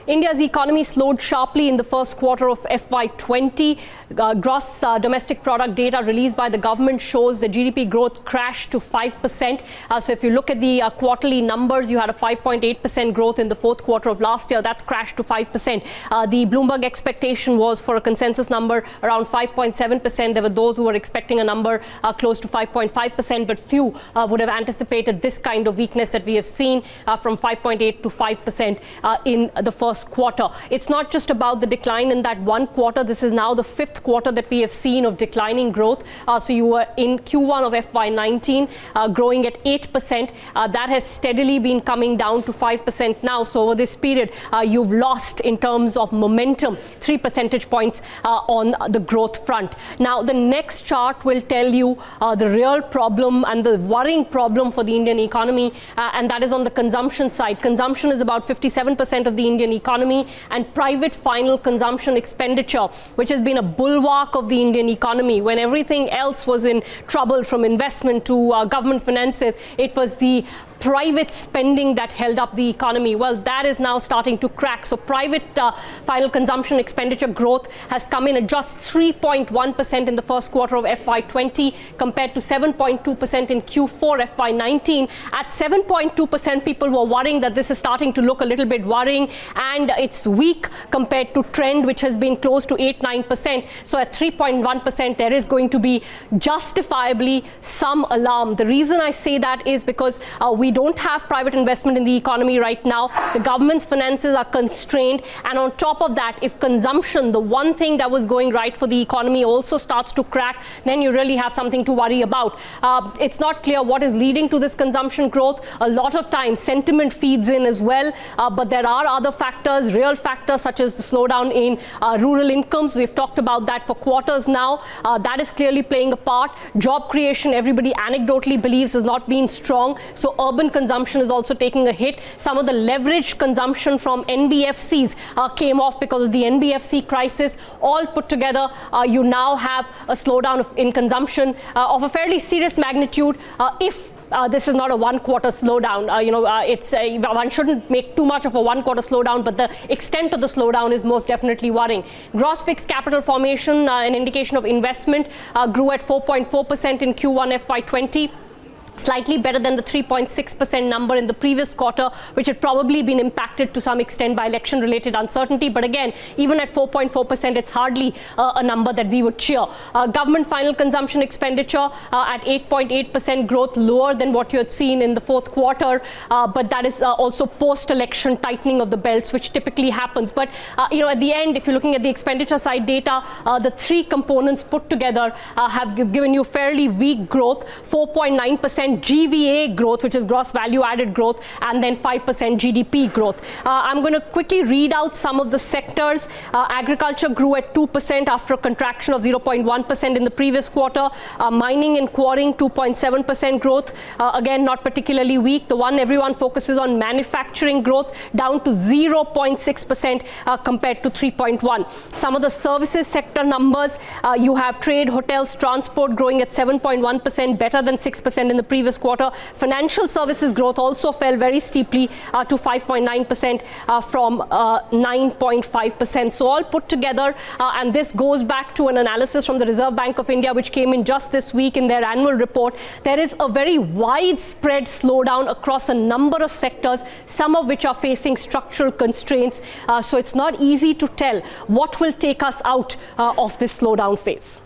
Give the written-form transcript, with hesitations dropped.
India's economy slowed sharply in the first quarter of FY20. Gross domestic product data released by the government shows the GDP growth crashed to 5%. So if you look at the quarterly numbers, you had a 5.8% growth in the fourth quarter of last year. That's crashed to 5%. The Bloomberg expectation was for a consensus number around 5.7%. There were those who were expecting a number close to 5.5%, but few would have anticipated this kind of weakness that we have seen from 5.8 to 5% in the first quarter. It's not just about the decline in that one quarter. This is now the fifth quarter that we have seen of declining growth. So you were in Q1 of FY19 growing at 8%. That has steadily been coming down to 5% now. So over this period, you've lost in terms of momentum 3 percentage points on the growth front. Now, the next chart will tell you the real problem and the worrying problem for the Indian economy, and that is on the consumption side. Consumption is about 57% of the Indian economy, and private final consumption expenditure, which has been a bulwark of the Indian economy. When everything else was in trouble, from investment to government finances, it was the private spending that held up the economy. Well, that is now starting to crack. So private final consumption expenditure growth has come in at just 3.1% in the first quarter of FY20 compared to 7.2% in Q4 FY19. At 7.2%, people were worrying that this is starting to look a little bit worrying, and it's weak compared to trend, which has been close to 8-9%. So at 3.1%, there is going to be justifiably some alarm. The reason I say that is because we don't have private investment in the economy right now. The government's finances are constrained. And on top of that, if consumption, the one thing that was going right for the economy, also starts to crack, then you really have something to worry about. It's not clear what is leading to this consumption growth. A lot of times, sentiment feeds in as well. But there are other factors, real factors, such as the slowdown in rural incomes. We've talked about that for quarters now. That is clearly playing a part. Job creation, everybody anecdotally believes, has not been strong. So urban consumption is also taking a hit. Some of the leveraged consumption from NBFCs came off because of the NBFC crisis. All put together, you now have a slowdown in consumption of a fairly serious magnitude. If this is not a one-quarter slowdown. One shouldn't make too much of a one-quarter slowdown, but the extent of the slowdown is most definitely worrying. Gross fixed capital formation, an indication of investment, grew at 4.4% in Q1 FY20. Slightly better than the 3.6% number in the previous quarter, which had probably been impacted to some extent by election-related uncertainty. But again, even at 4.4%, it's hardly a number that we would cheer. Government final consumption expenditure at 8.8% growth, lower than what you had seen in the fourth quarter. But that is also post-election tightening of the belts, which typically happens. But at the end, if you're looking at the expenditure side data, the three components put together have given you fairly weak growth: 4.9% GVA growth, which is gross value added growth, and then 5% GDP growth. I'm going to quickly read out some of the sectors. Agriculture grew at 2% after a contraction of 0.1% in the previous quarter. Mining and quarrying, 2.7% growth. Again, not particularly weak. The one everyone focuses on, manufacturing growth, down to 0.6% compared to 3.1%. Some of the services sector numbers, you have trade, hotels, transport growing at 7.1%, better than 6% in the previous quarter. Financial services growth also fell very steeply to 5.9% from 9.5%. So all put together, and this goes back to an analysis from the Reserve Bank of India, which came in just this week in their annual report. There is a very widespread slowdown across a number of sectors, some of which are facing structural constraints. So it's not easy to tell what will take us out of this slowdown phase.